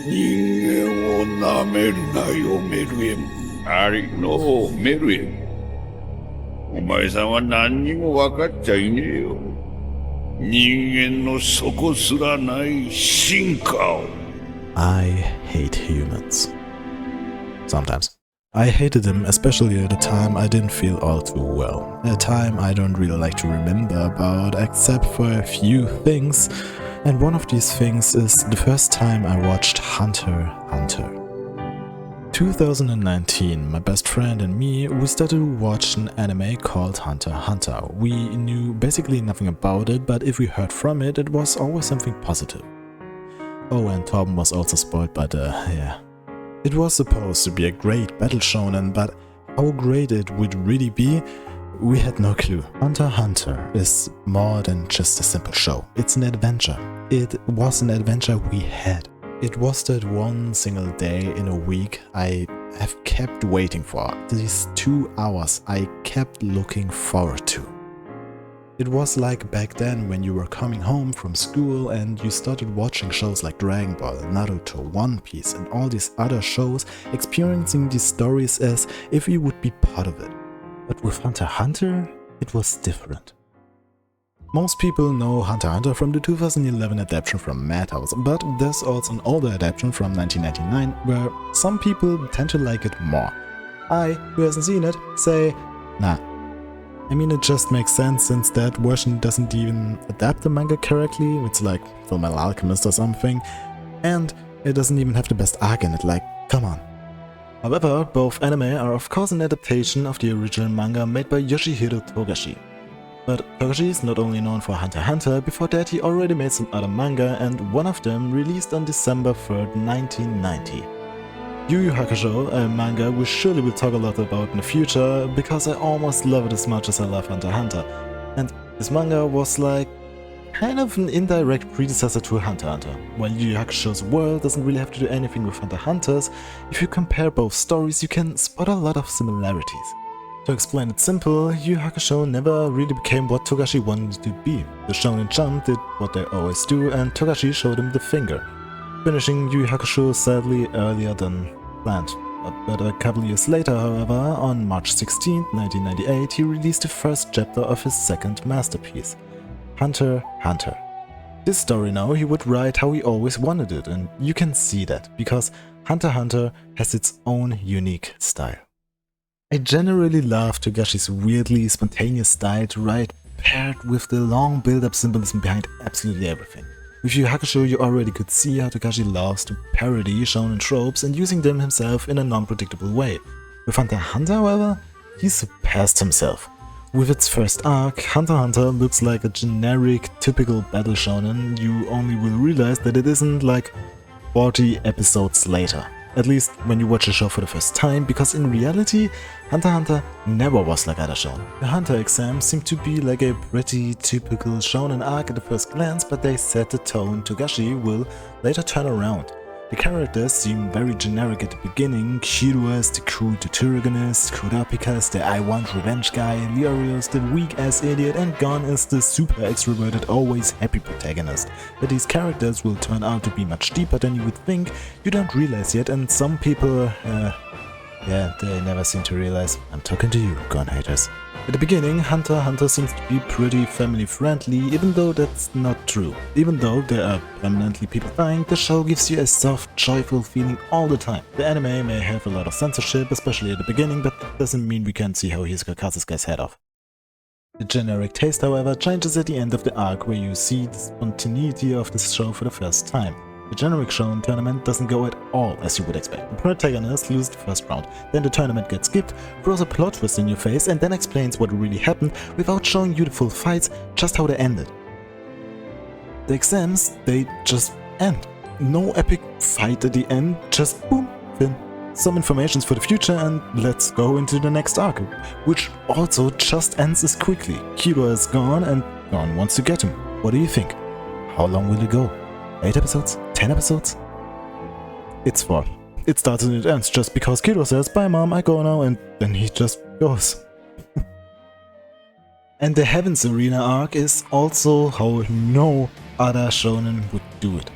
人間をなめるなよ、メルエム。ありのメルエム。お前さんは何にも分かっちゃいねえよ。人間の底すらない進化を。I hate humans. Sometimes. I hated them, especially at a time I didn't feel all too well. A time I don't really like to remember about, except for a few things. And one of these things is the first time I watched Hunter x Hunter. 2019, my best friend and me, we started to watch an anime called Hunter x Hunter. We knew basically nothing about it, but if we heard from it, it was always something positive. Oh, and Torben was also spoiled by yeah. It was supposed to be a great battle shonen, but how great it would really be, we had no clue. Hunter x Hunter is more than just a simple show. It's an adventure. It was an adventure we had. It was that one single day in a week I have kept waiting for. These 2 hours I kept looking forward to. It was like back then when you were coming home from school and you started watching shows like Dragon Ball, Naruto, One Piece and all these other shows, experiencing these stories as if you would be part of it. But with Hunter x Hunter, it was different. Most people know Hunter x Hunter from the 2011 adaptation from Madhouse, but there's also an older adaptation from 1999 where some people tend to like it more. I, who hasn't seen it, say, nah. I mean, it just makes sense since that version doesn't even adapt the manga correctly, it's like Fullmetal Alchemist or something, and it doesn't even have the best arc in it, like, come on. However, both anime are of course an adaptation of the original manga made by Yoshihiro Togashi. But Togashi is not only known for Hunter x Hunter, before that he already made some other manga and one of them released on December 3rd, 1990. Yu Yu Hakusho, a manga we surely will talk a lot about in the future, because I almost love it as much as I love Hunter x Hunter. And this manga was like kind of an indirect predecessor to Hunter x Hunter. While Yu Yu Hakusho's world doesn't really have to do anything with Hunter x Hunter's, if you compare both stories you can spot a lot of similarities. To explain it simple, Yu Yu Hakusho never really became what Togashi wanted it to be. The Shonen Jump did what they always do and Togashi showed him the finger, finishing Yu Yu Hakusho sadly earlier than planned. But a couple years later, however, on March 16, 1998, he released the first chapter of his second masterpiece, Hunter x Hunter. This story now he would write how he always wanted it, and you can see that, because Hunter x Hunter has its own unique style. I generally love Togashi's weirdly spontaneous style to write, paired with the long build-up symbolism behind absolutely everything. With Yu Yu Hakusho you already could see how Togashi loves to parody shonen tropes and using them himself in a non-predictable way. With Hunter x Hunter, however, he surpassed himself. With its first arc, Hunter x Hunter looks like a generic, typical battle shonen. You only will realize that it isn't like 40 episodes later. At least when you watch the show for the first time, because in reality, Hunter x Hunter never was like other shonen. The Hunter exam seemed to be like a pretty typical shonen arc at the first glance, but they set the tone Togashi will later turn around. The characters seem very generic at the beginning. Killua is the cool protagonist, Kurapika is the I want revenge guy, Leorio is the weak-ass idiot, and Gon is the super extroverted, always happy protagonist. But these characters will turn out to be much deeper than you would think, you don't realize yet, and some people, yeah, they never seem to realize. I'm talking to you, Gon haters. At the beginning, Hunter x Hunter seems to be pretty family-friendly, even though that's not true. Even though there are permanently people dying, the show gives you a soft, joyful feeling all the time. The anime may have a lot of censorship, especially at the beginning, but that doesn't mean we can't see how Hisoka cuts this guy's head off. The generic taste, however, changes at the end of the arc, where you see the spontaneity of this show for the first time. The generic shonen tournament doesn't go at all as you would expect. The protagonist loses the first round, then the tournament gets skipped, throws a plot twist in your face and then explains what really happened without showing you the full fights, just how they ended. The exams, they just end. No epic fight at the end, just boom, fin. Some informations for the future and let's go into the next arc, which also just ends as quickly. Killua is gone and Gon wants to get him. What do you think? How long will it go? 8 episodes? 10 episodes? It's 4. It starts and it ends just because Killua says, bye mom, I go now, and then he just goes. And the Heaven's Arena arc is also how no other shonen would do it.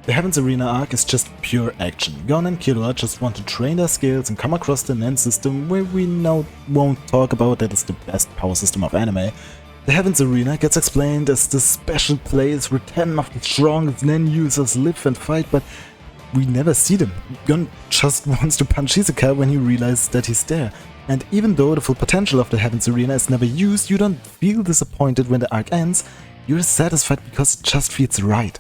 The Heaven's Arena arc is just pure action. Gon and Killua just want to train their skills and come across the Nen system, where we now won't talk about that is the best power system of anime. The Heaven's Arena gets explained as the special place where 10 of the strongest Nen users live and fight, but we never see them. Gon just wants to punch Hisoka when he realizes that he's there. And even though the full potential of the Heaven's Arena is never used, you don't feel disappointed when the arc ends, you're satisfied because it just feels right.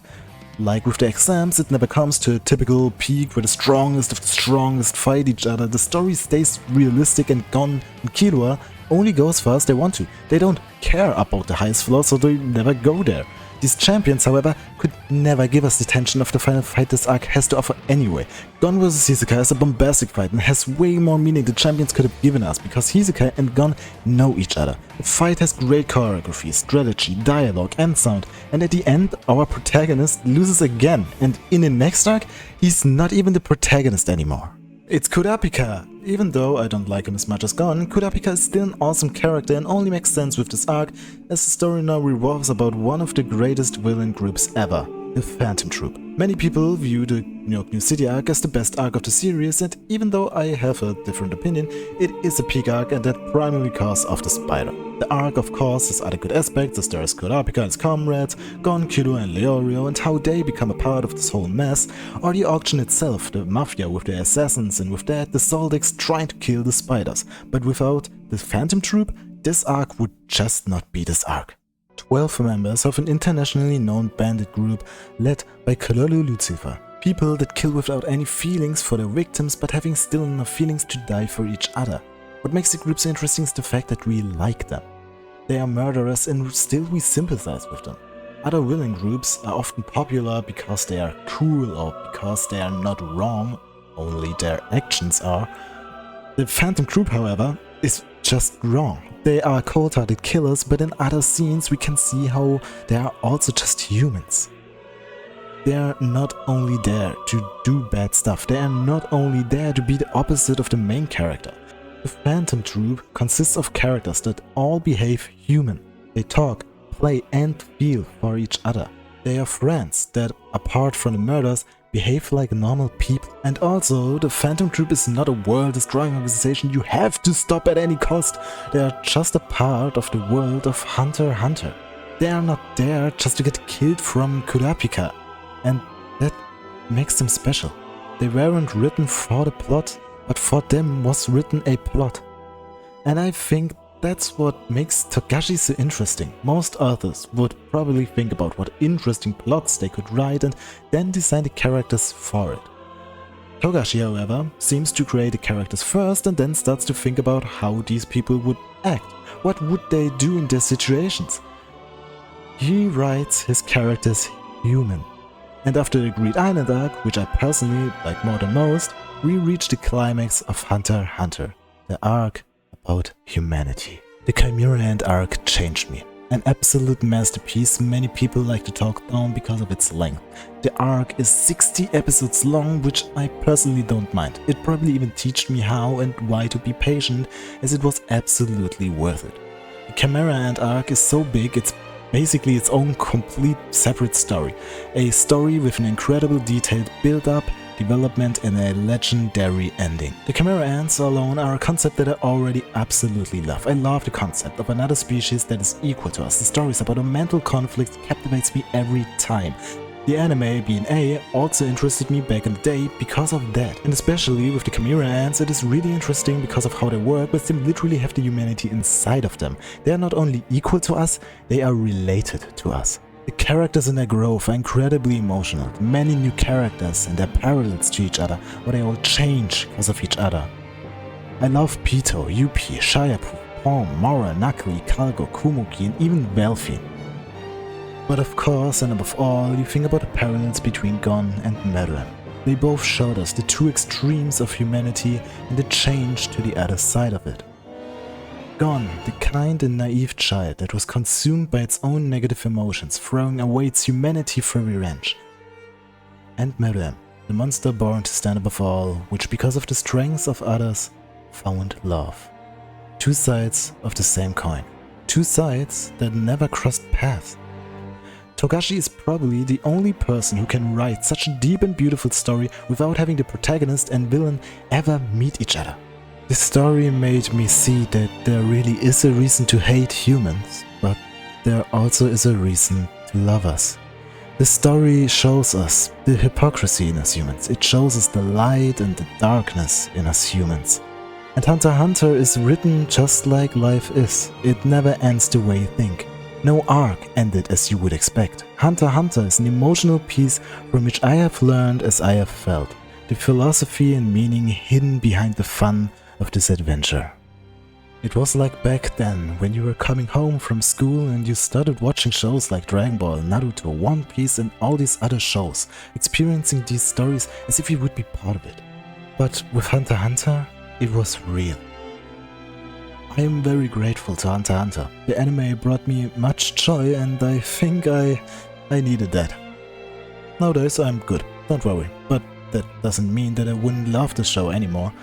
Like with the exams, it never comes to a typical peak where the strongest of the strongest fight each other. The story stays realistic and Gon and Killua only go as far as they want to. They don't care about the highest floor, so they never go there. These champions, however, could never give us the tension of the final fight this arc has to offer anyway. Gon vs Hisoka is a bombastic fight and has way more meaning the champions could have given us, because Hisoka and Gon know each other. The fight has great choreography, strategy, dialogue and sound, and at the end our protagonist loses again, and in the next arc he's not even the protagonist anymore. It's Kurapika. Even though I don't like him as much as Gon, Kurapika is still an awesome character and only makes sense with this arc, as the story now revolves about one of the greatest villain groups ever, the Phantom Troop. Many people view the New York New City arc as the best arc of the series, and even though I have a different opinion, it is a peak arc, and that primarily because of the spider. The arc, of course, has other good aspects, as there is Kurapika and his comrades, Gon, Killua and Leorio, and how they become a part of this whole mess, or the auction itself, the mafia with their assassins, and with that the Zoldycks trying to kill the spiders. But without the Phantom Troop, this arc would just not be this arc. 12 members of an internationally known bandit group led by Kololu Lucifer. People that kill without any feelings for their victims, but having still enough feelings to die for each other. What makes the group so interesting is the fact that we like them. They are murderers and still we sympathize with them. Other villain groups are often popular because they are cool or because they are not wrong, only their actions are. The Phantom Troop, however, is just wrong. They are cold-hearted killers, but in other scenes we can see how they are also just humans. They are not only there to do bad stuff, they are not only there to be the opposite of the main character. The Phantom Troop consists of characters that all behave human. They talk, play and feel for each other. They are friends that, apart from the murders, behave like normal people. And also, the Phantom Troop is not a world-destroying organization you have to stop at any cost. They are just a part of the world of Hunter x Hunter. They are not there just to get killed from Kurapika. And that makes them special. They weren't written for the plot, but for them was written a plot. And I think that's what makes Togashi so interesting. Most authors would probably think about what interesting plots they could write and then design the characters for it. Togashi, however, seems to create the characters first and then starts to think about how these people would act. What would they do in their situations? He writes his characters human. And after the Greed Island arc, which I personally like more than most, we reach the climax of Hunter x Hunter, the arc about humanity. The Chimera Ant arc changed me. An absolute masterpiece many people like to talk down because of its length. The arc is 60 episodes long, which I personally don't mind. It probably even taught me how and why to be patient, as it was absolutely worth it. The Chimera Ant arc is so big, it's basically its own complete separate story. A story with an incredible detailed build-up, development and a legendary ending. The Chimera Ants alone are a concept that I already absolutely love. I love the concept of another species that is equal to us. The stories about a mental conflict captivates me every time. The anime B&A also interested me back in the day because of that. And especially with the Chimera Ants, it is really interesting because of how they work, but they literally have the humanity inside of them. They are not only equal to us, they are related to us. The characters in their growth are incredibly emotional. Many new characters and their parallels to each other, or they all change because of each other. I love Pito, Yuppie, Shayapu, Pom, Mora, Nakli, Kalgo, Kumuki and even Velfi. But of course, and above all, you think about the parallels between Gon and Meruem. They both showed us the two extremes of humanity and the change to the other side of it. Gon, the kind and naive child that was consumed by its own negative emotions, throwing away its humanity for revenge. And Meruem, the monster born to stand above all, which because of the strengths of others, found love. Two sides of the same coin. Two sides that never crossed paths. Togashi is probably the only person who can write such a deep and beautiful story without having the protagonist and villain ever meet each other. This story made me see that there really is a reason to hate humans, but there also is a reason to love us. This story shows us the hypocrisy in us humans. It shows us the light and the darkness in us humans. And Hunter x Hunter is written just like life is. It never ends the way you think. No arc ended as you would expect. Hunter x Hunter is an emotional piece from which I have learned as I have felt. The philosophy and meaning hidden behind the fun of this adventure. It was like back then, when you were coming home from school and you started watching shows like Dragon Ball, Naruto, One Piece and all these other shows, experiencing these stories as if you would be part of it. But with Hunter x Hunter, it was real. I am very grateful to Hunter x Hunter. The anime brought me much joy and I think I needed that. Nowadays I'm good, don't worry, but that doesn't mean that I wouldn't love the show anymore.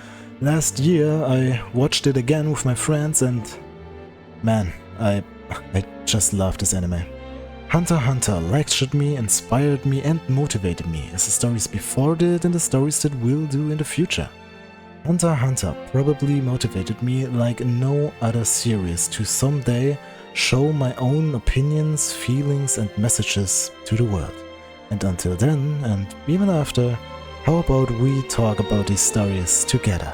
Last year I watched it again with my friends and man, I just love this anime. Hunter x Hunter lectured me, inspired me and motivated me as the stories before did and the stories that will do in the future. Hunter x Hunter probably motivated me like no other series to someday show my own opinions, feelings and messages to the world. And until then, and even after, how about we talk about these stories together?